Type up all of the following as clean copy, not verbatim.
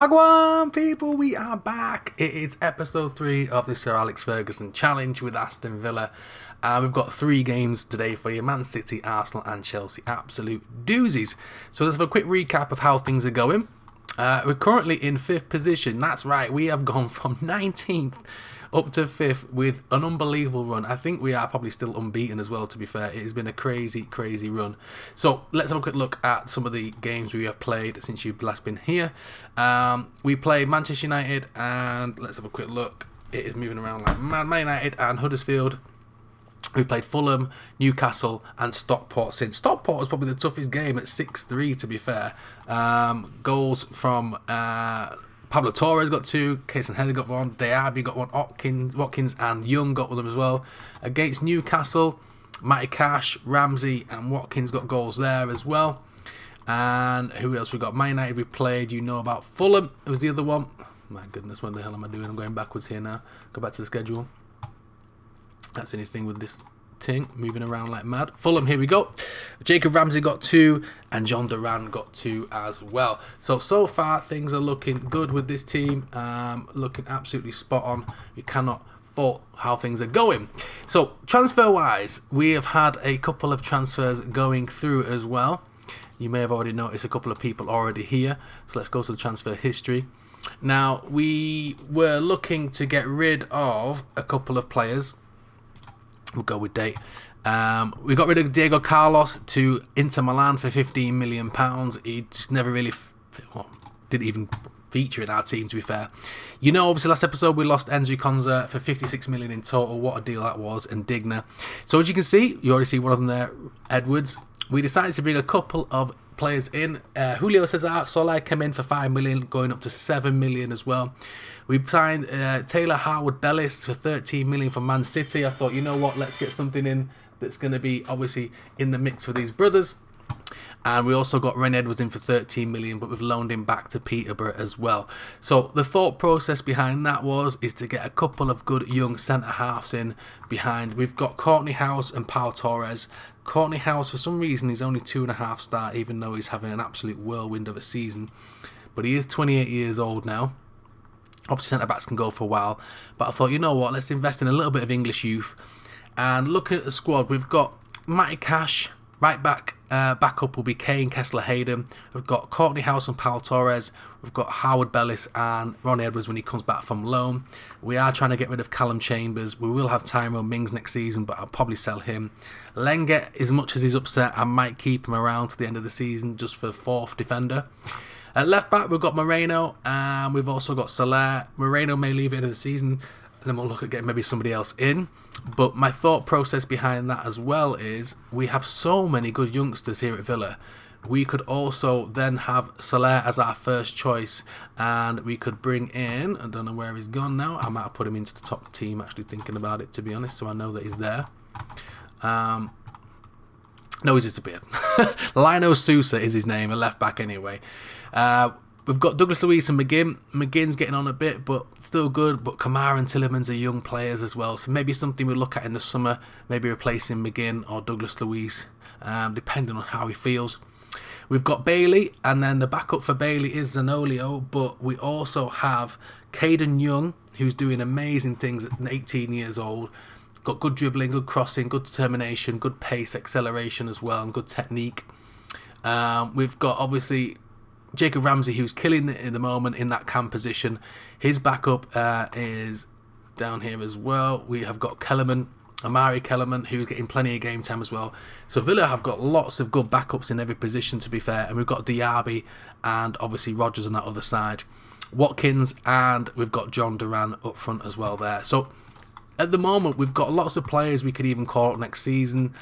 Wagwan people, we are back. It is episode 3 of the Sir Alex Ferguson challenge with Aston Villa. We've got 3 games today for you: Man City, Arsenal and Chelsea. Absolute doozies. So let's have a quick recap of how things are going. We're currently in 5th position. That's right, we have gone from 19th up to 5th with an unbelievable run. I think we are probably still unbeaten as well, to be fair. It has been a crazy run. So let's have a quick look at some of the games we have played since you've last been here. We played Manchester United, and let's have a quick look. It is moving around like Man United and Huddersfield. We've played Fulham, Newcastle and Stockport since. Stockport was probably the toughest game at 6-3, to be fair. Goals from Pablo Torres got 2, Casey Heather got 1, Diaby got 1, Watkins and Young got 1 as well. Against Newcastle, Matty Cash, Ramsey and Watkins got goals there as well. And who else we got? Man United we played, you know about. Fulham, it was the other one. My goodness, what the hell am I doing? I'm going backwards here now. Go back to the schedule. That's anything with this thing moving around like mad. Fulham, here we go. Jacob Ramsey got 2 and John Duran got 2 as well. So far things are looking good with this team, looking absolutely spot on. You cannot fault how things are going. So transfer wise, we have had a couple of transfers going through as well. You may have already noticed a couple of people already here, so let's go to the transfer history. Now, we were looking to get rid of a couple of players. We'll go with date. We got rid of Diego Carlos to Inter Milan for £15 million. He just never really, didn't even feature in our team, to be fair. You know, obviously last episode we lost Enzo Konza for £56 million in total. What a deal that was, and Digna. So as you can see, you already see one of them there, Edwards. We decided to bring a couple of players in. Julio Cesar Soler came in for £5 million, going up to £7 million as well. We signed Taylor Howard-Bellis for £13 million from Man City. I thought, you know what, let's get something in that's going to be obviously in the mix for these brothers. And we also got Ren Edwards in for £13 million, but we've loaned him back to Peterborough as well. So the thought process behind that is to get a couple of good young centre-halves in behind. We've got Courtney House and Pau Torres. Courtney House, for some reason, he's only 2.5 star, even though he's having an absolute whirlwind of a season. But he is 28 years old now. Obviously, centre-backs can go for a while. But I thought, you know what, let's invest in a little bit of English youth. And looking at the squad, we've got Matty Cash, right back. Backup will be Kane, Kessler, Hayden. We've got Courtney House and Pau Torres. We've got Howard-Bellis and Ronnie Edwards when he comes back from loan. We are trying to get rid of Callum Chambers. We will have Tyrone Mings next season, but I'll probably sell him. Lenglet, as much as he's upset, I might keep him around to the end of the season just for 4th defender. At left back, we've got Moreno, and we've also got Soler. Moreno may leave it in the season, and then we'll look at getting maybe somebody else in. But my thought process behind that as well is we have so many good youngsters here at Villa. We could also then have Soler as our first choice, and we could bring in, I don't know where he's gone now, I might have put him into the top team, actually thinking about it, to be honest, so I know that he's there. No, he's disappeared. Lino Sousa is his name, a left back anyway. We've got Douglas Luiz and McGinn. McGinn's getting on a bit, but still good. But Kamara and Tillemans are young players as well. So maybe something we'll look at in the summer. Maybe replacing McGinn or Douglas Luiz, depending on how he feels. We've got Bailey, and then the backup for Bailey is Zanolio. But we also have Caden Young, who's doing amazing things at 18 years old. Got good dribbling, good crossing, good determination, good pace, acceleration as well, and good technique. We've got obviously Jacob Ramsey, who's killing it in the moment in that cam position. His backup is down here as well. We have got Amari Kellerman, who's getting plenty of game time as well. So Villa have got lots of good backups in every position, to be fair. And we've got Diaby and obviously Rogers on that other side. Watkins, and we've got John Duran up front as well there. So at the moment, we've got lots of players we could even call up next season.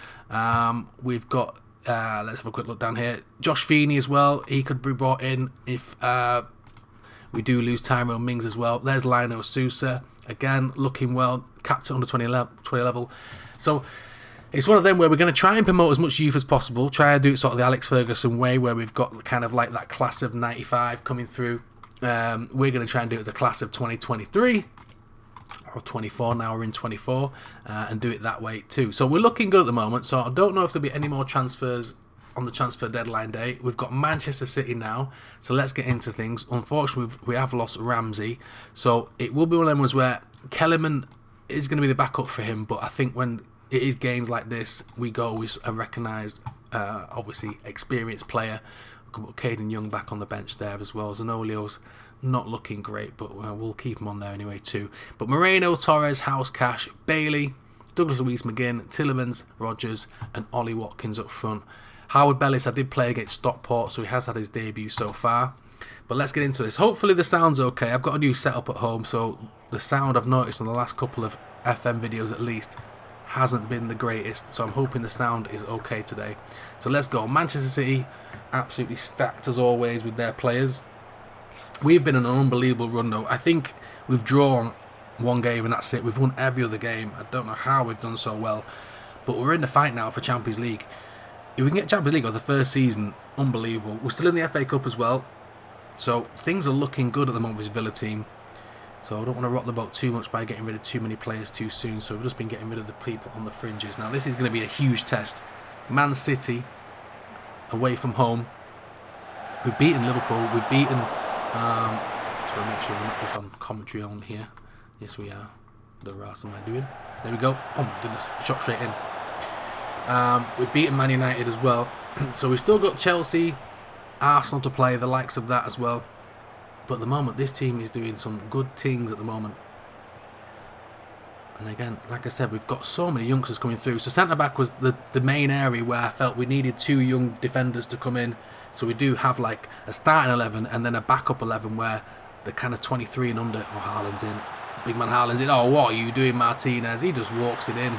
We've got, let's have a quick look down here, Josh Feeney as well. He could be brought in if we do lose Tyrone Mings as well. There's Lino Sousa, again, looking well, capped at under 20 level. So it's one of them where we're going to try and promote as much youth as possible, try and do it sort of the Alex Ferguson way, where we've got kind of like that class of 95 coming through. We're going to try and do it the class of 2023. Or 24 now, we're in 24, and do it that way too. So we're looking good at the moment, so I don't know if there'll be any more transfers on the transfer deadline day. We've got Manchester City now, so let's get into things. Unfortunately, we have lost Ramsey, so it will be one of them ones where Kellerman is going to be the backup for him, but I think when it is games like this, we go with a recognised, obviously experienced player. We'll put Caden Young back on the bench there as well. Zanolio's not looking great, but we'll keep him on there anyway too. But Moreno, Torres, House, Cash, Bailey, Douglas Luiz McGinn, Tillemans, Rogers, and Ollie Watkins up front. Howard Bellis, I did play against Stockport, so he has had his debut so far. But let's get into this. Hopefully the sound's okay. I've got a new setup at home, so the sound I've noticed on the last couple of FM videos at least hasn't been the greatest, so I'm hoping the sound is okay today. So let's go. Manchester City, absolutely stacked as always with their players. We've been on an unbelievable run though. I think we've drawn one game and that's it. We've won every other game. I don't know how we've done so well, but we're in the fight now for Champions League. If we can get Champions League for the first season, unbelievable. We're still in the FA Cup as well, so things are looking good at the moment with this Villa team. So I don't want to rock the boat too much by getting rid of too many players too soon. So we've just been getting rid of the people on the fringes. Now this is going to be a huge test. Man City, away from home. We've beaten Liverpool. We've beaten... just want to make sure we're not just on commentary on here. Yes, we are. The Ras am I doing? There we go. Oh my goodness. Shot straight in. We've beaten Man United as well. So we've still got Chelsea, Arsenal to play, the likes of that as well. But at the moment, this team is doing some good things at the moment. And again, like I said, we've got so many youngsters coming through. So centre-back was the main area where I felt we needed two young defenders to come in. So we do have like a starting 11 and then a backup 11 where the kind of 23 and under. Oh, Haaland's in. Big man Haaland's in. Oh, what are you doing, Martinez? He just walks it in.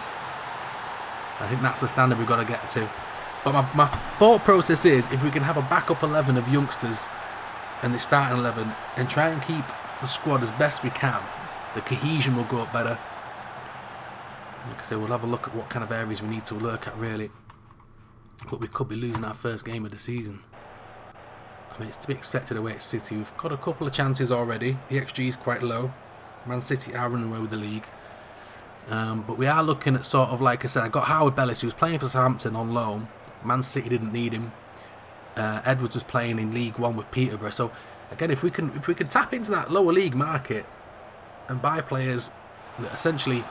I think that's the standard we've got to get to. But my thought process is, if we can have a backup 11 of youngsters and the starting 11 and try and keep the squad as best we can, the cohesion will go up better. Like I say, we'll have a look at what kind of areas we need to work at really. But we could be losing our first game of the season. I mean, it's to be expected away at City. We've got a couple of chances already. The XG is quite low. Man City are running away with the league. But we are looking at sort of, like I said, I got Howard Bellis, who was playing for Southampton on loan. Man City didn't need him. Edwards was playing in League One with Peterborough. So again, if we can tap into that lower league market and buy players that essentially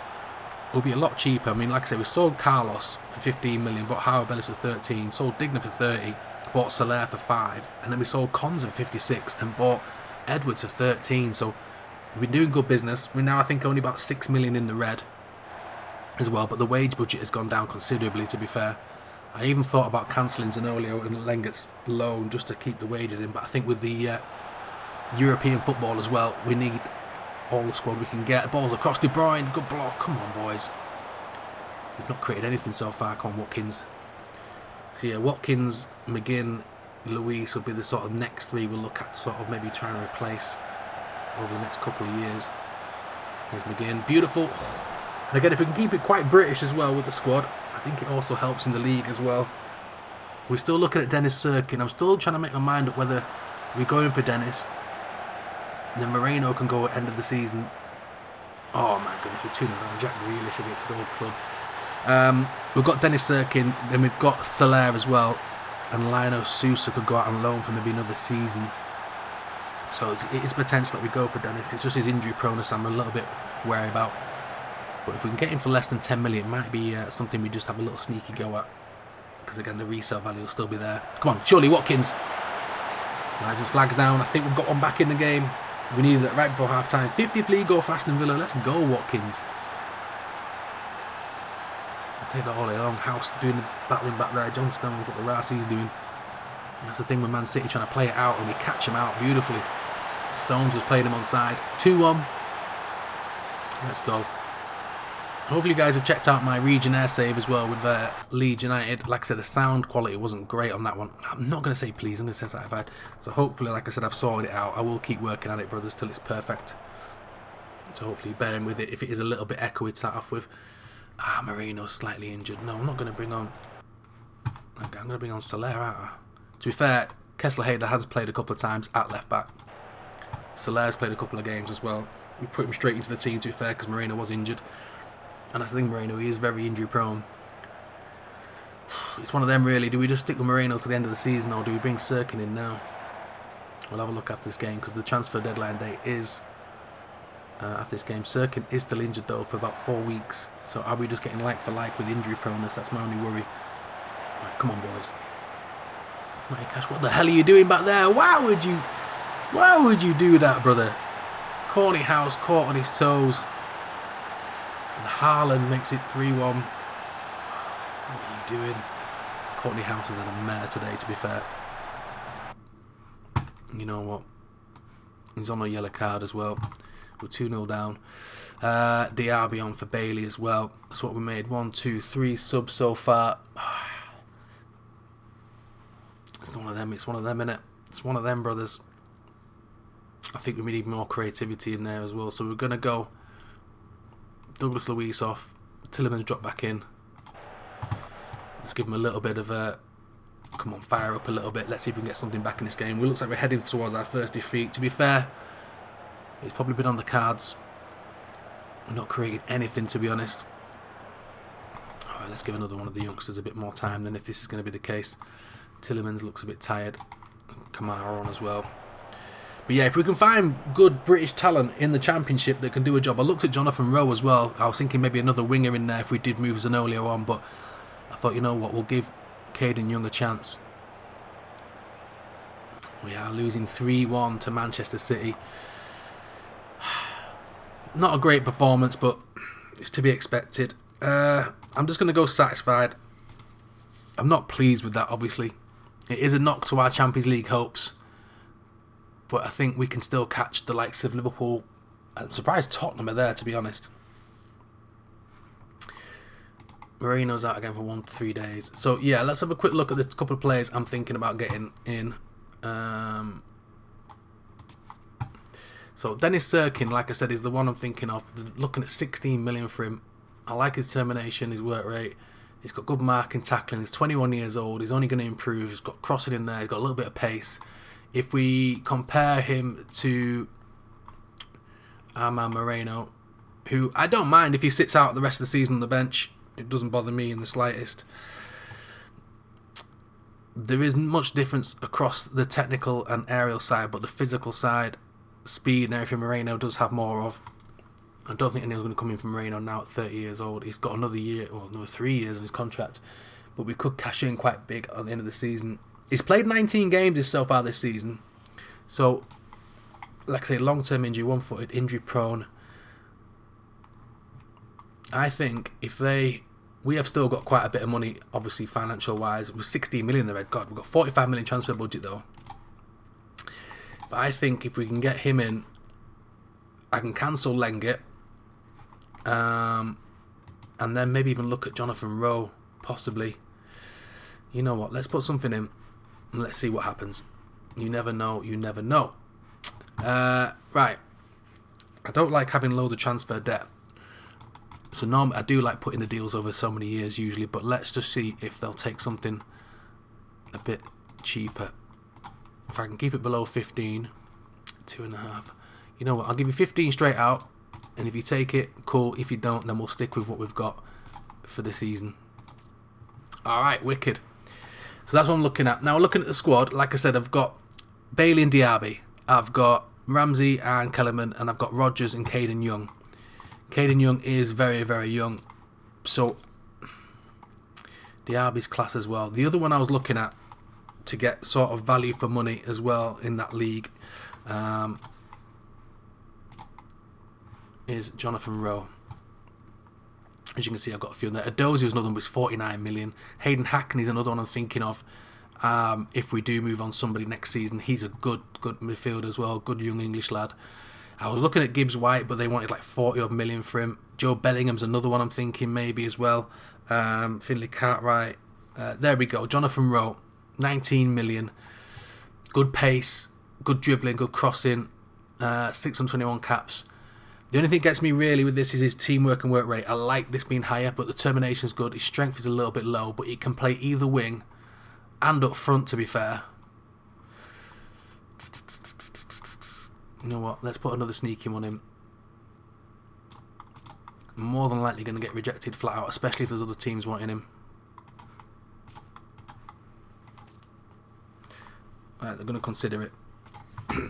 will be a lot cheaper. I mean, like I said, we sold Carlos for 15 million, bought Howard Bellis for 13, sold Digna for 30, bought Soler for 5, and then we sold Konza for 56 and bought Edwards for 13. So we've been doing good business. We're now, I think, only about 6 million in the red as well, but the wage budget has gone down considerably, to be fair. I even thought about cancelling Zanolio and Lengert's loan just to keep the wages in, but I think with the European football as well, we need all the squad we can get. Balls across De Bruyne, good block. Come on, boys. We've not created anything so far. Come on, Watkins. So yeah, Watkins, McGinn, Luiz will be the sort of next three we'll look at, sort of maybe trying to replace over the next couple of years. Here's McGinn, beautiful. And again, if we can keep it quite British as well with the squad, I think it also helps in the league as well. We're still looking at Dennis Sirkin. I'm still trying to make my mind up whether we're going for Dennis. And then Moreno can go at the end of the season. Oh my goodness, we're 2-0 down. Jack Grealish against his old club. We've got Dennis Sirkin, then we've got Soler as well. And Lionel Sousa could go out on loan for maybe another season. So it is potential that we go for Dennis. It's just his injury proneness I'm a little bit wary about. But if we can get him for less than 10 million, it might be something we just have a little sneaky go at. Because again, the resale value will still be there. Come on, surely Watkins. Nice, his flag's down. I think we've got one back in the game. We needed it right before half time. 50th league goal for Aston Villa. Let's go, Watkins. I'll take that all day long. House doing the battling back there. John Stone's what the Rassi's doing. And that's the thing with Man City, trying to play it out, and we catch him out beautifully. Stones was playing him on side. 2-1. Let's go. Hopefully you guys have checked out my Region Air save as well with Leeds United. Like I said, the sound quality wasn't great on that one. I'm not going to say please, I'm going to say certified. So hopefully, like I said, I've sorted it out. I will keep working at it, brothers, till it's perfect. So hopefully bearing with it if it is a little bit echoey to start off with. Moreno's slightly injured. No, I'm not going to bring on... Okay, I'm going to bring on Soler, aren't I? To be fair, Kessler-Hayter has played a couple of times at left back. Soler's played a couple of games as well. We put him straight into the team, to be fair, because Moreno was injured. And that's the thing, Moreno, he is very injury prone. It's one of them really. Do we just stick with Moreno to the end of the season, or do we bring Sirkin in now? We'll have a look after this game, because the transfer deadline date is after this game. Sirkin is still injured though for about 4 weeks. So are we just getting like for like with injury proneness? That's my only worry. Right, come on, boys. My gosh, what the hell are you doing back there? Why would you do that, brother? Corny House caught on his toes. And Haaland makes it 3-1. What are you doing? Courtney House has had a mare today, to be fair. You know what? He's on a yellow card as well. We're 2-0 down. Diaby on for Bailey as well. That's what we made. 1, 2, 3 subs so far. It's one of them. It's one of them, innit? It's one of them, brothers. I think we need more creativity in there as well. So we're going to go Douglas Luiz off. Tillemans drop back in. Let's give him a little bit of a... Come on, fire up a little bit. Let's see if we can get something back in this game. It looks like we're heading towards our first defeat. To be fair, it's probably been on the cards. We're not creating anything, to be honest. Alright, let's give another one of the youngsters a bit more time then, if this is going to be the case. Tillemans looks a bit tired. Kamara on as well. But yeah, if we can find good British talent in the Championship that can do a job. I looked at Jonathan Rowe as well. I was thinking maybe another winger in there if we did move Zanolio on, but I thought, you know what, we'll give Caden Young a chance. We are losing 3-1 to Manchester City. Not a great performance, but it's to be expected. I'm just going to go satisfied. I'm not pleased with that, obviously. It is a knock to our Champions League hopes. But I think we can still catch the likes of Liverpool. I'm surprised Tottenham are there, to be honest. Moreno's out again for 1 to 3 days. So, yeah, let's have a quick look at the couple of players I'm thinking about getting in. So, Dennis Sirkin, like I said, is the one I'm thinking of. Looking at 16 million for him. I like his determination, his work rate. He's got good marking, tackling. He's 21 years old. He's only going to improve. He's got crossing in there. He's got a little bit of pace. If we compare him to Armand Moreno, who I don't mind if he sits out the rest of the season on the bench. It doesn't bother me in the slightest. There isn't much difference across the technical and aerial side, but the physical side, speed and everything, Moreno does have more of. I don't think anyone's going to come in from Moreno now at 30 years old. He's got another year, or another 3 years on his contract, but we could cash in quite big at the end of the season. He's played 19 games so far this season. So, like I say, long-term injury, one-footed, injury-prone. I think if we have still got quite a bit of money, obviously financial-wise. With 16 million in the red, God, we've got 45 million transfer budget though. But I think if we can get him in, I can cancel Lenglet, and then maybe even look at Jonathan Rowe, possibly. You know what? Let's put something in. And let's see what happens. You never know. You never know. Right. I don't like having loads of transfer debt. So normally I do like putting the deals over so many years usually. But let's just see if they'll take something a bit cheaper. If I can keep it below 15. 2.5. You know what? I'll give you 15 straight out. And if you take it, cool. If you don't, then we'll stick with what we've got for the season. Alright, wicked. So that's what I'm looking at. Now, looking at the squad, like I said, I've got Bailey and Diaby. I've got Ramsey and Kellerman, and I've got Rodgers and Caden Young. Caden Young is very, very young. So, Diaby's class as well. The other one I was looking at to get sort of value for money as well in that league is Jonathan Rowe. As you can see, I've got a few in there. Adozi was another one, was 49 million. Hayden Hackney's another one I'm thinking of. If we do move on somebody next season, he's a good midfielder as well. Good young English lad. I was looking at Gibbs White, but they wanted like 40 odd million for him. Joe Bellingham's another one I'm thinking maybe as well. Finlay Cartwright. There we go. Jonathan Rowe, 19 million. Good pace, good dribbling, good crossing. 621 caps. The only thing that gets me really with this is his teamwork and work rate. I like this being higher, but the determination is good. His strength is a little bit low, but he can play either wing and up front, to be fair. You know what? Let's put another sneaky one in. More than likely going to get rejected flat out, especially if there's other teams wanting him. Right, they're going to consider it.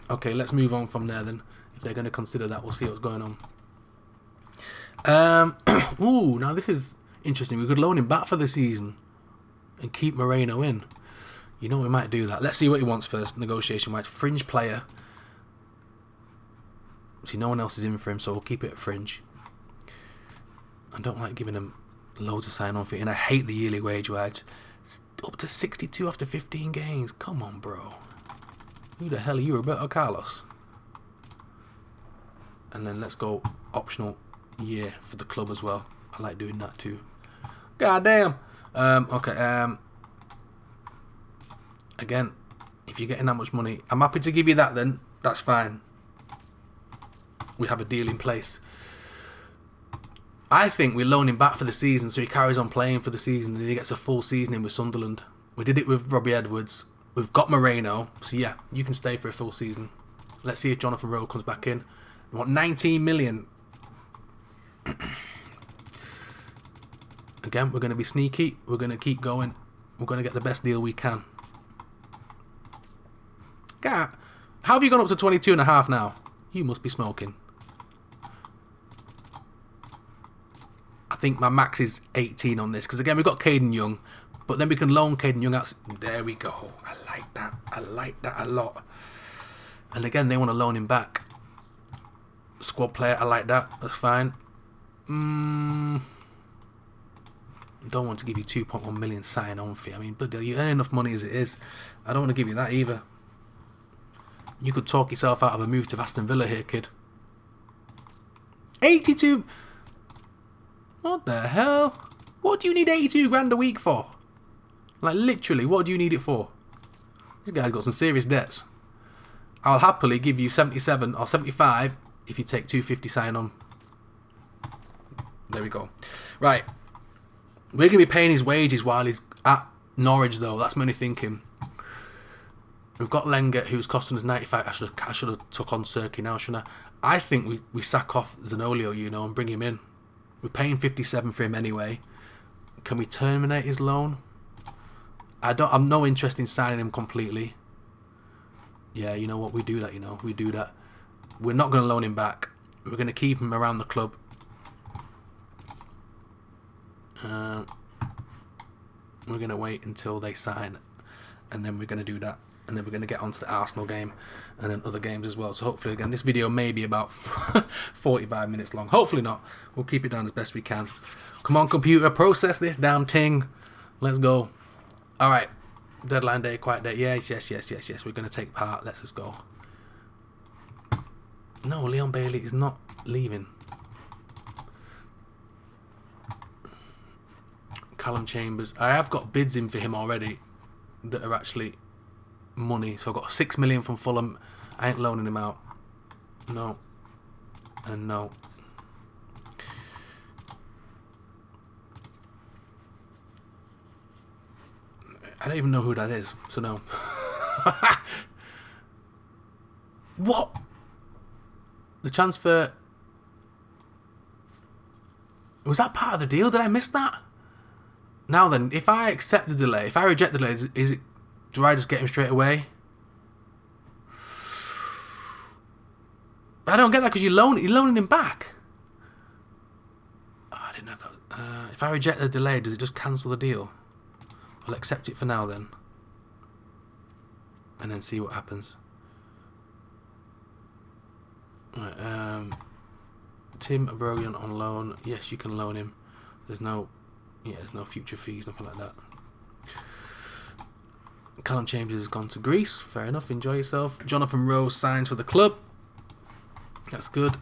Okay, let's move on from there then. If they're going to consider that, we'll see what's going on. Ooh, now this is interesting. We could loan him back for the season and keep Moreno in. You know, we might do that. Let's see what he wants first. Negotiation-wise, fringe player. See, no one else is in for him, so we'll keep it at fringe. I don't like giving him loads of sign-on fee, and I hate the yearly wage wedge. It's up to 62 after 15 games. Come on, bro. Who the hell are you, Roberto Carlos? And then let's go optional year for the club as well. I like doing that too. God damn. Okay. Again, if you're getting that much money, I'm happy to give you that then. That's fine. We have a deal in place. I think we loan him back for the season so he carries on playing for the season and he gets a full season in with Sunderland. We did it with Robbie Edwards. We've got Moreno. So yeah, you can stay for a full season. Let's see if Jonathan Rowe comes back in. We want 19 million. Again, we're going to be sneaky. We're going to keep going. We're going to get the best deal we can. God, how have you gone up to 22.5 now? You must be smoking. I think my max is 18 on this. Because again, we've got Caden Young. But then we can loan Caden Young out. There we go. I like that. I like that a lot. And again, they want to loan him back. Squad player, I like that. That's fine. Don't want to give you 2.1 million sign-on fee. I mean, but you earn enough money as it is. I don't want to give you that either. You could talk yourself out of a move to Aston Villa here, kid. 82. What the hell? What do you need 82 grand a week for? Like, literally, what do you need it for? This guy's got some serious debts. I'll happily give you 77 or 75 if you take 250 sign-on. There we go. Right. We're going to be paying his wages while he's at Norwich, though. That's my only thinking. We've got Lenglet, who's costing us 95. I should have took on Serki now, shouldn't I? I think we sack off Zanolio, you know, and bring him in. We're paying 57 for him anyway. Can we terminate his loan? I'm no interest in signing him completely. Yeah, you know what? We do that, you know. We do that. We're not going to loan him back. We're going to keep him around the club. We're going to wait until they sign. And then we're going to do that. And then we're going to get onto the Arsenal game. And then other games as well. So hopefully, again, this video may be about 45 minutes long. Hopefully not. We'll keep it down as best we can. Come on, computer. Process this damn thing. Let's go. Alright. Deadline day, quiet day. Yes. We're going to take part. Let's just go. No, Leon Bailey is not leaving. Callum Chambers. I have got bids in for him already that are actually money. So I've got 6 million from Fulham. I ain't loaning him out. No. And no. I don't even know who that is, so no. What? The transfer... Was that part of the deal? Did I miss that? Now then, if I accept the delay, if I reject the delay, do I just get him straight away? I don't get that because you're loaning him back. Oh, I didn't have that. If I reject the delay, does it just cancel the deal? I'll accept it for now then. And then see what happens. Right, Tim Brogan on loan. Yes, you can loan him. There's no future fees, nothing like that. Callum Chambers has gone to Greece. Fair enough, enjoy yourself. Jonathan Rowe signs for the club. That's good.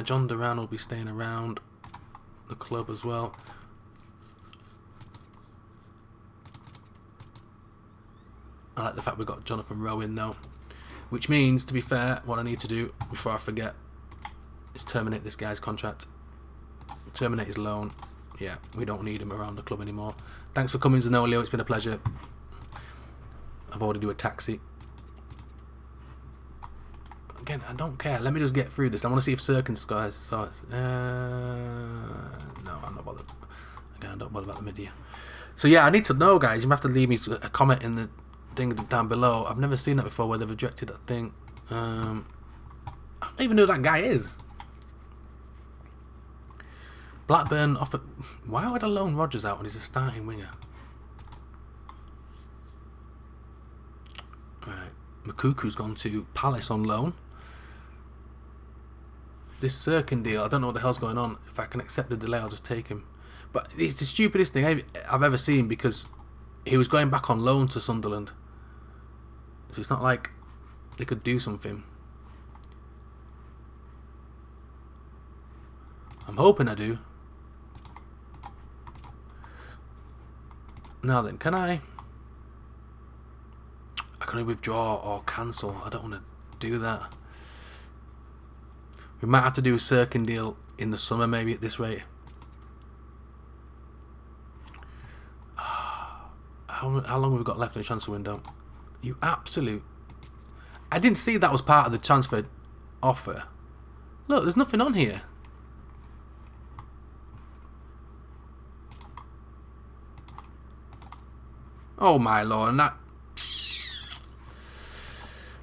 John Duran will be staying around the club as well. I like the fact we've got Jonathan Rowe in though. Which means, to be fair, what I need to do before I forget is terminate this guy's contract. Terminate his loan. Yeah, we don't need him around the club anymore. Thanks for coming, Zanolio. It's been a pleasure. I've already do a taxi. Again, I don't care. Let me just get through this. I want to see if Serkin scores. So no, I'm not bothered. Again, I don't bother about the media. So yeah, I need to know, guys. You have to leave me a comment in the thing down below. I've never seen that before where they've rejected that thing. I don't even know who that guy is. Blackburn offered. Why would I loan Rodgers out when he's a starting winger? Right, Makuku's gone to Palace on loan. This Sirkin deal, I don't know what the hell's going on. If I can accept the delay, I'll just take him. But it's the stupidest thing I've ever seen, because he was going back on loan to Sunderland. So it's not like they could do something. I'm hoping I do. Now then, can I can only withdraw or cancel. I don't want to do that. We might have to do a Sirkin deal in the summer, maybe, at this rate. How long have we got left in the transfer window? You absolute... I didn't see that was part of the transfer offer. Look, there's nothing on here. Oh my lord, and that...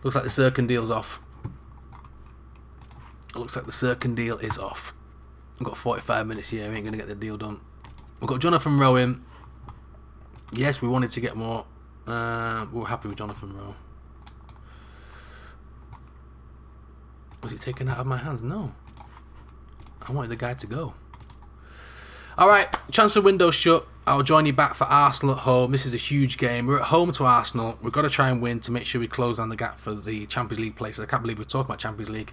Looks like the Sirkin deal's off. Looks like the Sirkin deal is off. We've got 45 minutes here, we ain't going to get the deal done. We've got Jonathan Rowe in. Yes, we wanted to get more. We're happy with Jonathan Rowe. Was it taken out of my hands? No. I wanted the guy to go. Alright, transfer window shut. I'll join you back for Arsenal at home. This is a huge game. We're at home to Arsenal. We've got to try and win to make sure we close down the gap for the Champions League places. I can't believe we're talking about Champions League.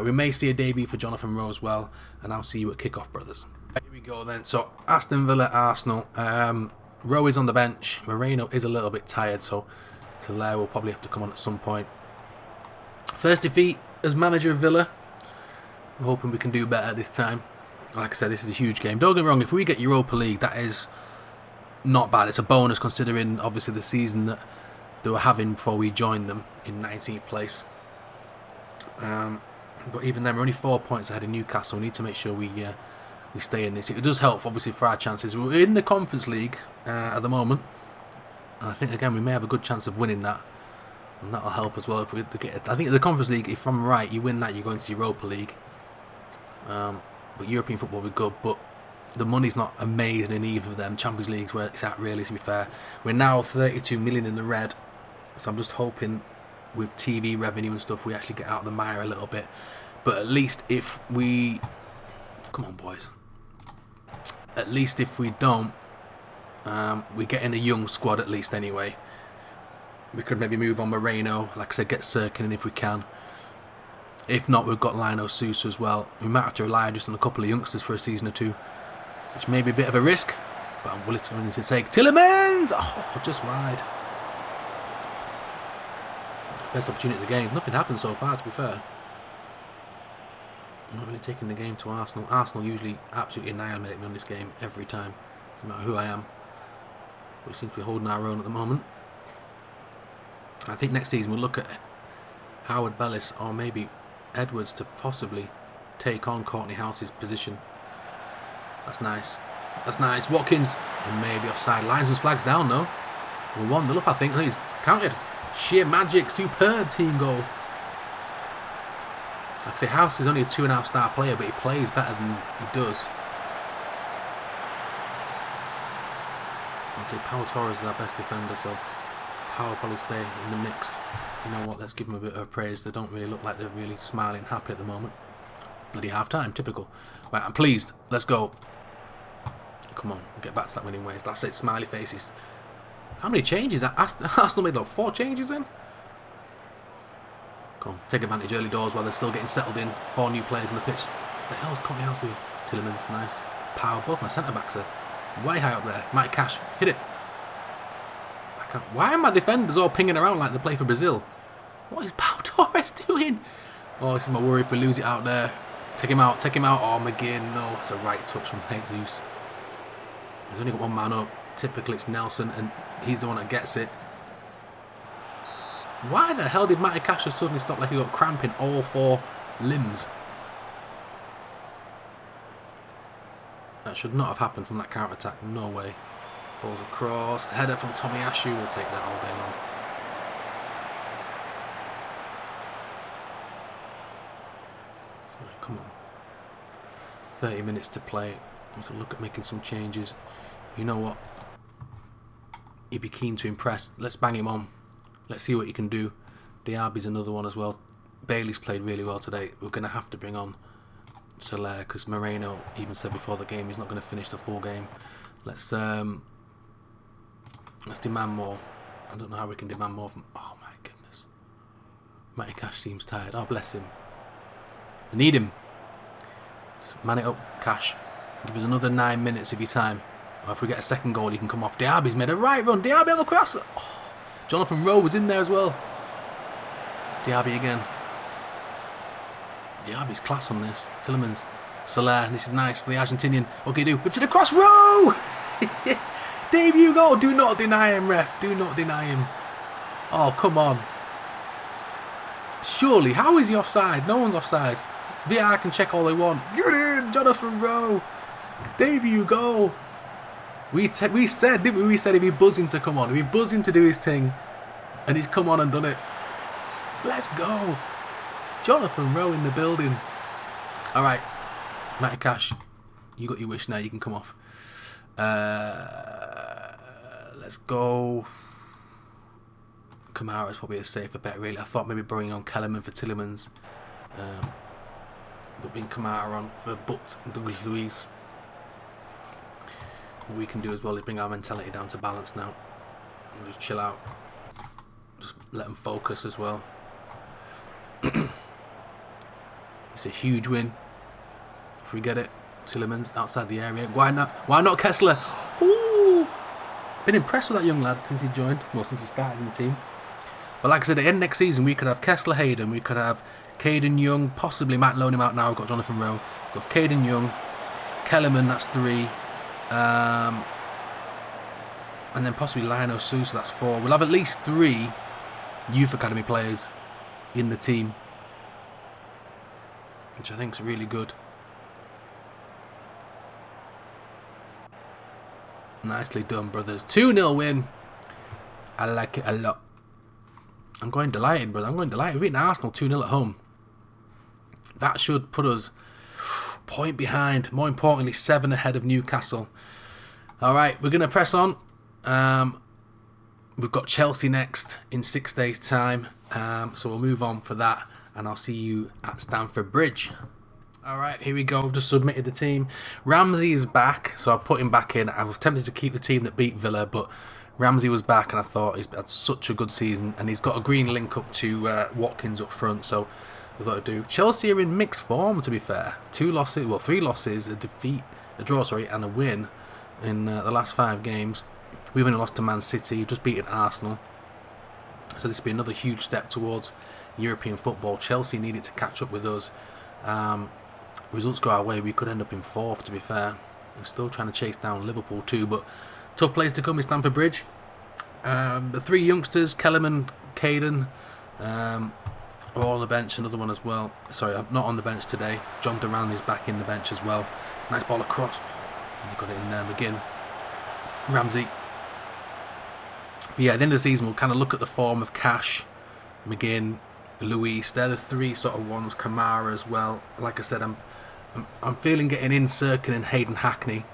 We may see a debut for Jonathan Rowe as well. And I'll see you at kickoff, brothers. Here we go then. So, Aston Villa, Arsenal. Rowe is on the bench. Moreno is a little bit tired, so Hilaire will probably have to come on at some point. First defeat as manager of Villa. I'm hoping we can do better this time. Like I said, this is a huge game. Don't get me wrong, if we get Europa League, that is not bad. It's a bonus considering, obviously, the season that they were having before we joined them in 19th place. But even then, we're only 4 points ahead of Newcastle. We need to make sure we stay in this. It does help, obviously, for our chances. We're in the Conference League at the moment. And I think, again, we may have a good chance of winning that. And that'll help as well. If we get it. I think the Conference League, if I'm right, you win that, you're going to Europa League. But European football will be good, but the money's not amazing in either of them. Champions League's where it's at, really, to be fair. We're now 32 million in the red, so I'm just hoping with TV revenue and stuff we actually get out of the mire a little bit. But at least if we... Come on, boys. At least if we don't, we get in a young squad at least anyway. We could maybe move on Moreno, like I said, get Sirkin in if we can. If not, we've got Lino Sousa as well. We might have to rely just on a couple of youngsters for a season or two, which may be a bit of a risk, but I'm willing to take Tillemans! Oh, just wide. Best opportunity of the game. Nothing happened so far, to be fair. I'm not really taking the game to Arsenal. Arsenal usually absolutely annihilate me on this game every time, no matter who I am. But we seem to be holding our own at the moment. I think next season we'll look at Howard Bellis or maybe Edwards to possibly take on Courtney House's position. That's nice. That's nice. Watkins maybe offside. Linesman's flag's down though. We're 1-0 up, I think. He's counted. Sheer magic. Superb team goal. Like I say, House is only a 2.5 star player, but he plays better than he does. I'd say Pau Torres is our best defender, so Pau will probably stay in the mix. You know what, let's give them a bit of praise. They don't really look like they're really smiling and happy at the moment. Bloody half time, typical. Right, I'm pleased. Let's go. Come on, we'll get back to that winning ways. That's it, smiley faces. How many changes? Arsenal made like 4 changes then? Come on, take advantage early doors while they're still getting settled in. 4 new players in the pitch. What the hell's Courtney House doing? Tillemans, nice. Power, both my centre backs are way high up there. Mike Cash, hit it. Why are my defenders all pinging around like they play for Brazil? What is Pau Torres doing? Oh, this is my worry if we lose it out there. Take him out, take him out. Oh, McGinn, no. It's a right touch from Jesus. He's only got one man up. Typically it's Nelson and he's the one that gets it. Why the hell did Matty Cash suddenly stop like he got cramp in all 4 limbs? That should not have happened from that counter-attack. No way. Balls across. Header from Tomiyasu. We'll take that all day long. Right, come on. 30 minutes to play. We have to look at making some changes. You know what? He'd be keen to impress. Let's bang him on. Let's see what he can do. Diaby's another one as well. Bailey's played really well today. We're going to have to bring on Soler because Moreno even said before the game he's not going to finish the full game. Let's demand more. I don't know how we can demand more from... Oh my goodness. Matty Cash seems tired. Oh, bless him. I need him. Just man it up, Cash. Give us another 9 minutes of your time. Or if we get a second goal, he can come off. Diaby's made a right run. Diaby on the cross. Oh, Jonathan Rowe was in there as well. Diaby again. Diaby's class on this. Tillemans. Soler. This is nice for the Argentinian. What can he do? Whips it across. Rowe! Debut goal. Do not deny him, ref. Do not deny him. Oh, come on. Surely. How is he offside? No one's offside. VR can check all they want. Get in, Jonathan Rowe. Debut goal. We said, didn't we? We said he'd be buzzing to come on. He'd be buzzing to do his thing. And he's come on and done it. Let's go. Jonathan Rowe in the building. Alright. Matty Cash, you got your wish now. You can come off. Let's go. Kamara's probably a safer bet, really. I thought maybe bringing on Kellerman for Tillemans. But being Kamara on for Butt and Douglas Luiz. What we can do as well is bring our mentality down to balance now. We'll just chill out. Just let them focus as well. It's a huge win. If we get it, Tillemans outside the area. Why not? Why not Kessler? Ooh! Been impressed with that young lad since he joined. Well, since he started in the team. But like I said, at the end of next season, we could have Kessler, Hayden. We could have Caden Young. Possibly might loan him out now. We've got Jonathan Rowe. We've got Caden Young. Kellerman, that's 3. And then possibly Lionel Sue, so that's 4. We'll have at least 3 youth academy players in the team, which I think is really good. Nicely done, brothers. 2-0 win. I like it a lot. I'm going delighted, brother. I'm going delighted. We're beating Arsenal 2-0 at home. That should put us point behind. More importantly, 7 ahead of Newcastle. Alright, we're going to press on. We've got Chelsea next in 6 days' time. So we'll move on for that. And I'll see you at Stamford Bridge. Alright, here we go. I've just submitted the team. Ramsey is back, so I put him back in. I was tempted to keep the team that beat Villa, but Ramsey was back, and I thought he's had such a good season. And he's got a green link up to Watkins up front, so I thought I'd do. Chelsea are in mixed form, to be fair. 3 losses, a draw, and a win in the last 5 games. We've only lost to Man City. We've just beaten Arsenal. So this will be another huge step towards European football. Chelsea needed to catch up with us. Results go our way, we could end up in 4th, to be fair. We're still trying to chase down Liverpool too, but tough place to come is Stamford Bridge. The 3 youngsters, Kellerman, Caden, are all on the bench. Another one as well. Sorry, I'm not on the bench today. John Duran is back in the bench as well. Nice ball across. And he got it in there. McGinn. Ramsey. But yeah, at the end of the season, we'll kind of look at the form of Cash, McGinn, Luis. They're the 3 sort of ones. Kamara as well. Like I said, I'm feeling getting in Sirkin and Hayden Hackney.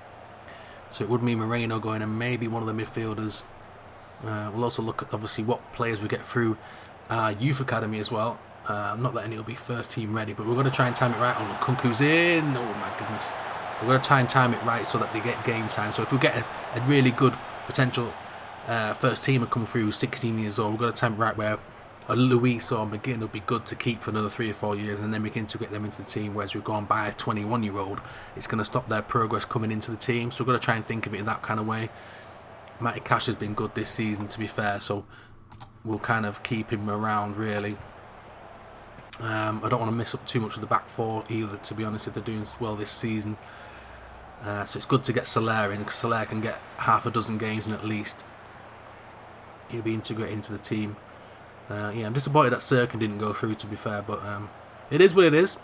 So it would mean Moreno going and maybe one of the midfielders. We'll also look at obviously what players we get through our youth academy as well. Not that any will be first team ready, but we're going to try and time it right. Oh, Kunku's in. Oh my goodness. We're going to try and time it right so that they get game time. So if we get a really good potential first teamer come through 16 years old, we're going to time it right where a Luis or McGinn will be good to keep for another 3 or 4 years, and then we can integrate them into the team. Whereas we've gone by a 21-year-old, it's going to stop their progress coming into the team. So we've got to try and think of it in that kind of way. Matty Cash has been good this season, to be fair, so we'll kind of keep him around, really. I don't want to miss up too much of the back 4 either, to be honest, if they're doing well this season. So it's good to get Soler in, because Soler can get half a dozen games in at least. He'll be integrated into the team. Yeah, I'm disappointed that Sirkin didn't go through, to be fair, but it is what it is.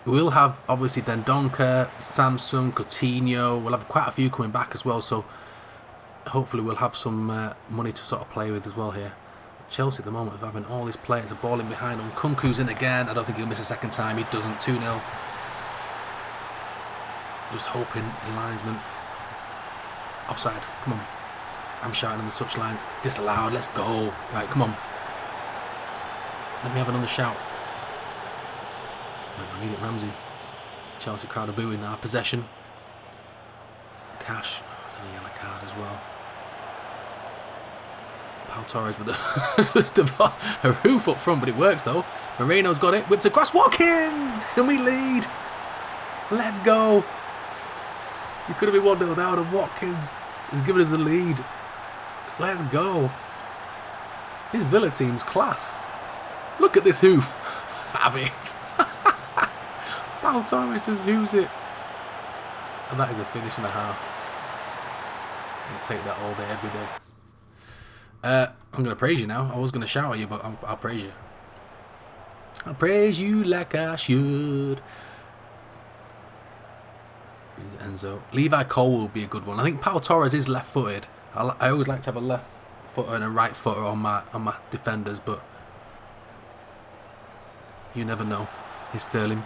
We'll have, obviously, Dendoncker, Samsung, Coutinho. We'll have quite a few coming back as well, so hopefully we'll have some money to sort of play with as well here. Chelsea at the moment of having all these players are balling behind on. Kunku's in again. I don't think he'll miss a second time. He doesn't. 2-0. Just hoping the linesman. Offside. Come on. I'm shouting on the touch lines. Disallowed. Let's go. Right, come on. Let me have another shout. I need it, Ramsey. Chelsea crowd are booing our possession. Cash. Oh, it's a yellow card as well. Pau Torres with the just a roof up front, but it works though. Moreno's got it. Whips across. Watkins! Can we lead? Let's go. We could have been 1-0 down, and Watkins has given us the lead. Let's go. This Villa team's class. Look at this hoof. Have it. Pau Torres just hoofs it. And that is a finish and a half. I'll take that all day, every day. I'm going to praise you now. I was going to shout at you, but I'll praise you. I'll praise you like I should. Enzo. Levi Cole will be a good one. I think Pau Torres is left-footed. I always like to have a left footer and a right footer on my defenders, but you never know. Here's Sterling.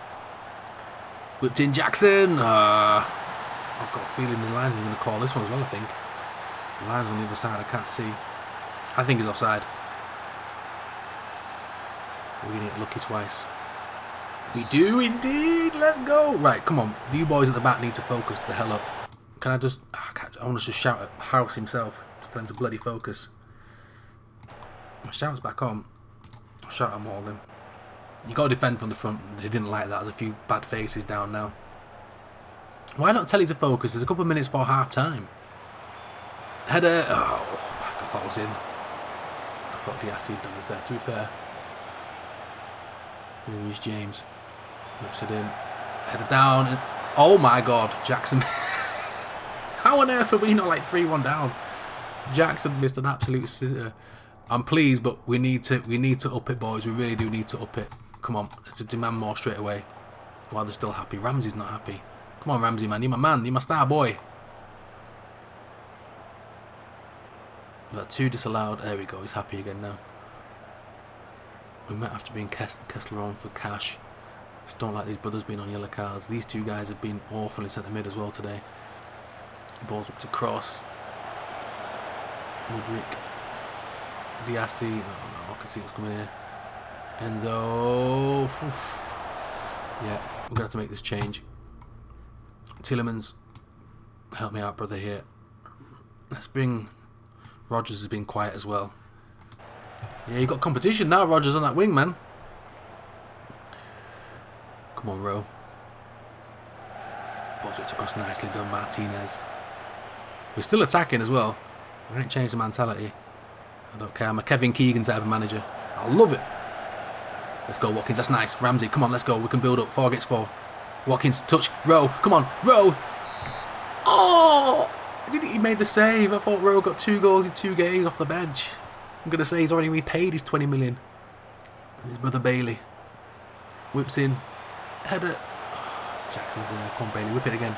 Whipped in Jackson. I've got a feeling the linesman's going to call this one as well, I think. The line's on the other side, I can't see. I think he's offside. We're going to get lucky twice. We do indeed. Let's go. Right, come on. You boys at the back need to focus the hell up. Can I just... I want to just shout at House himself. Just trying to bloody focus. My shout's back on. I'll shout at them all then. You got to defend from the front. They didn't like that. There's a few bad faces down now. Why not tell you to focus? There's a couple of minutes before half time. Header. Oh, I thought it was in. I thought Diaz had done it there, to be fair. Here's James. Whips it in. Header down. And, oh my god, Jackson. How on earth are we not like 3-1 down? Jackson missed an absolute scissor. I'm pleased, but we need to up it, boys. We really do need to up it. Come on, let's demand more straight away. While they're still happy. Ramsey's not happy. Come on, Ramsey, man. You're my man. You're my star boy. That 2 disallowed. There we go. He's happy again now. We might have to bring Kessler on for cash. Just don't like these brothers being on yellow cards. These two guys have been awful in centre mid as well today. Ball's up to cross. Mudryk. Diassi. Oh no, I can see what's coming here. Enzo. Oof. Yeah, we're going to have to make this change. Tielemans. Help me out, brother, here. Let's bring... Rodgers has been quiet as well. Yeah, you got competition now, Rodgers, on that wing, man. Come on, Rowe. Ball's whipped across, nicely done, Martinez. We're still attacking as well. I ain't changed the mentality. I don't care. I'm a Kevin Keegan type of manager. I love it. Let's go, Watkins. That's nice. Ramsey, come on, let's go. We can build up. 4 against 4. Watkins, touch. Rowe, come on. Rowe. Oh! He made the save. I thought Rowe got 2 goals in 2 games off the bench. I'm going to say he's already repaid his 20 million. His brother Bailey. Whips in. Header. Oh, Jackson's there. Come on, Bailey. Whip it again.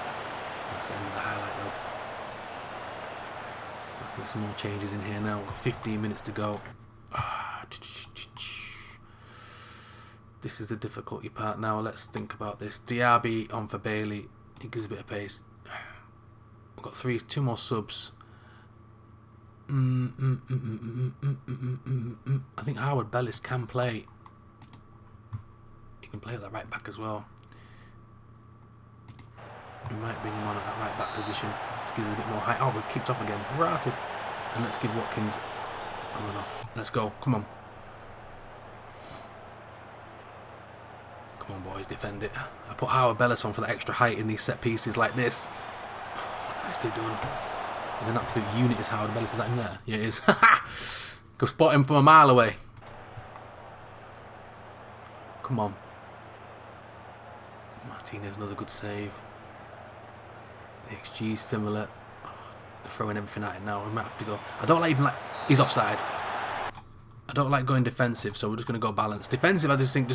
That's the end of the highlight, though. I'll make some more changes in here now. We've got 15 minutes to go. This is the difficulty part now. Let's think about this. Diaby on for Bailey. He gives a bit of pace. We've got 2 more subs. I think Howard Bellis can play. He can play at that right back as well. We might bring him on at that right back position. Just gives us a bit more height. Oh, we've kicked off again. Routed. And let's give Watkins a run off. Let's go. Come on. Come on, boys. Defend it. I put Howard Bellis on for the extra height in these set pieces like this. Oh, nicely done. He's an absolute unit, is Howard Bellis. Is that in there? Yeah, it is. Go spot him from a mile away. Come on. Martinez, another good save. The XG is similar. Oh, they're throwing everything at it now. We might have to go. I don't like even like... He's offside. I don't like going defensive, so we're just going to go balanced. Defensive, I just think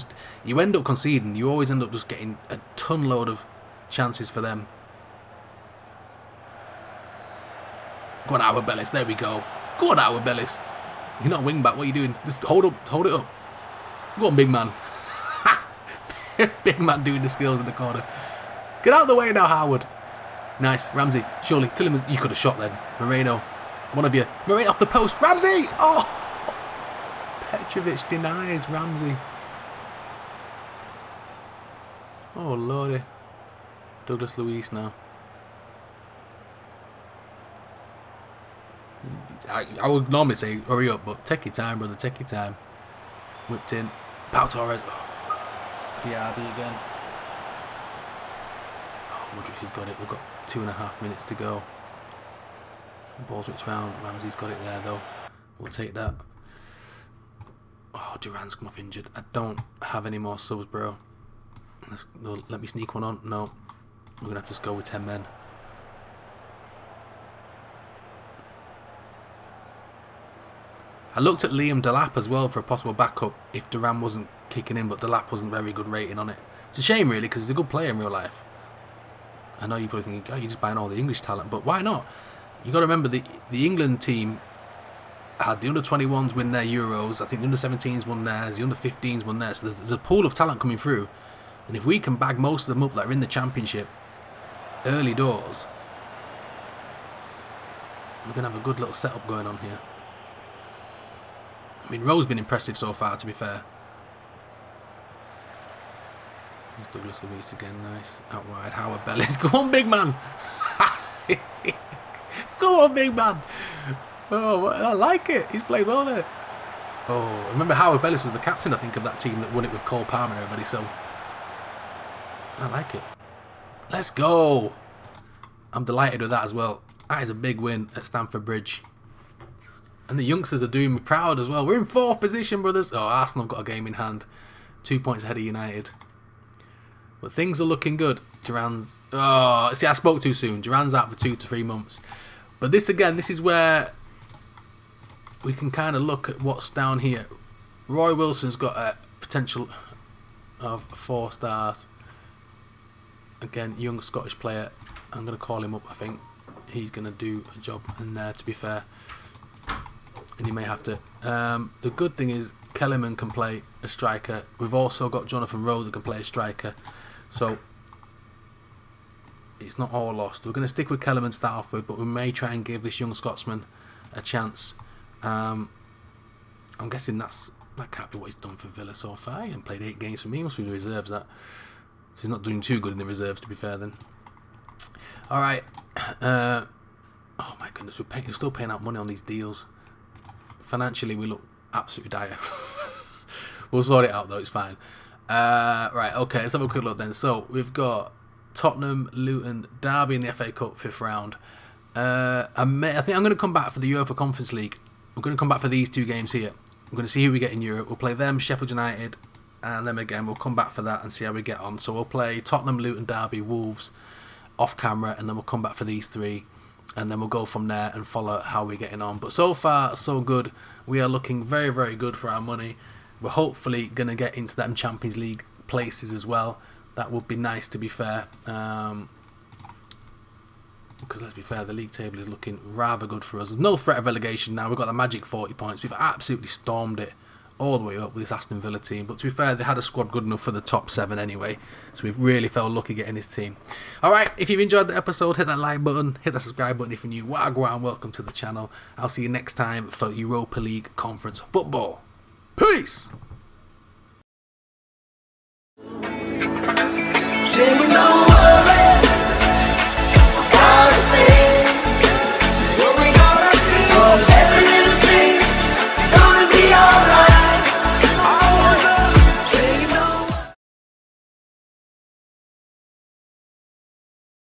you end up conceding. You always end up just getting a ton load of chances for them. Go on, Howard Bellis. There we go. Go on, Howard Bellis. You're not a wing back. What are you doing? Just hold it up. Go on, big man. Big man doing the skills in the corner. Get out of the way now, Howard. Nice, Ramsey. Surely, Tillemans, you could have shot then. Moreno, one of you. Moreno off the post. Ramsey! Oh! Petrovic denies Ramsey. Oh, lordy. Douglas Luiz now. I would normally say hurry up, but take your time, brother. Take your time. Whipped in. Pau Torres. Oh. Diaby again. Oh, Modric has got it. We've got 2.5 minutes to go. Ball's whipped round. Ramsey's got it there, though. We'll take that. Oh, Duran's come off injured. I don't have any more subs, bro. Let me sneak one on. No. We're going to have to just go with 10 men. I looked at Liam Delap as well for a possible backup if Duran wasn't kicking in, but Delap wasn't very good rating on it. It's a shame, really, because he's a good player in real life. I know you're probably thinking, oh, you're just buying all the English talent, but why not? You got to remember the England team had the under-21s win their Euros. I think the under-17s won theirs, the under-15s won theirs. So there's a pool of talent coming through, and if we can bag most of them up that are in the Championship early doors, we're going to have a good little setup going on here. I mean, Rowe's been impressive so far, to be fair. There's Douglas Luiz again, nice. Out wide, Howard Bellis. Go on, big man! Go on, big man! Oh, I like it. He's played well there. Oh, remember Howard Bellis was the captain, I think, of that team that won it with Cole Palmer and everybody, so I like it. Let's go! I'm delighted with that as well. That is a big win at Stamford Bridge. And the youngsters are doing me proud as well. We're in 4th position, brothers. Oh, Arsenal have got a game in hand. 2 points ahead of United. But things are looking good. Duran's... Oh, see, I spoke too soon. Duran's out for 2 to 3 months. But this, again, this is where we can kind of look at what's down here. Roy Wilson's got a potential of 4 stars. Again, young Scottish player. I'm going to call him up, I think. He's going to do a job in there, to be fair. And he may have to. The good thing is Kellerman can play a striker. We've also got Jonathan Rowe that can play a striker. So it's not all lost. We're going to stick with Kellerman to start off with, but we may try and give this young Scotsman a chance. I'm guessing that can't be what he's done for Villa so far. He hasn't played 8 games for me. He must be the reserves, that. So he's not doing too good in the reserves, to be fair then. Alright. Oh my goodness, we're still paying out money on these deals. Financially, we look absolutely dire. We'll sort it out, though. It's fine. Right, okay. Let's have a quick look then. So, we've got Tottenham, Luton, Derby in the FA Cup 5th round. I think I'm going to come back for the Europa Conference League. We're going to come back for these 2 games here. We're going to see who we get in Europe. We'll play them, Sheffield United, and them again. We'll come back for that and see how we get on. So, we'll play Tottenham, Luton, Derby, Wolves off camera, and then we'll come back for these 3. And then we'll go from there and follow how we're getting on. But so far, so good. We are looking very, very good for our money. We're hopefully going to get into them Champions League places as well. That would be nice, to be fair. Because let's be fair, the league table is looking rather good for us. There's no threat of relegation now. We've got the magic 40 points. We've absolutely stormed it all the way up with this Aston Villa team. But to be fair, they had a squad good enough for the top 7 anyway. So we've really felt lucky getting this team. Alright, if you've enjoyed the episode, hit that like button, hit that subscribe button if you're new. Wagwan, welcome to the channel. I'll see you next time for Europa League Conference Football. Peace!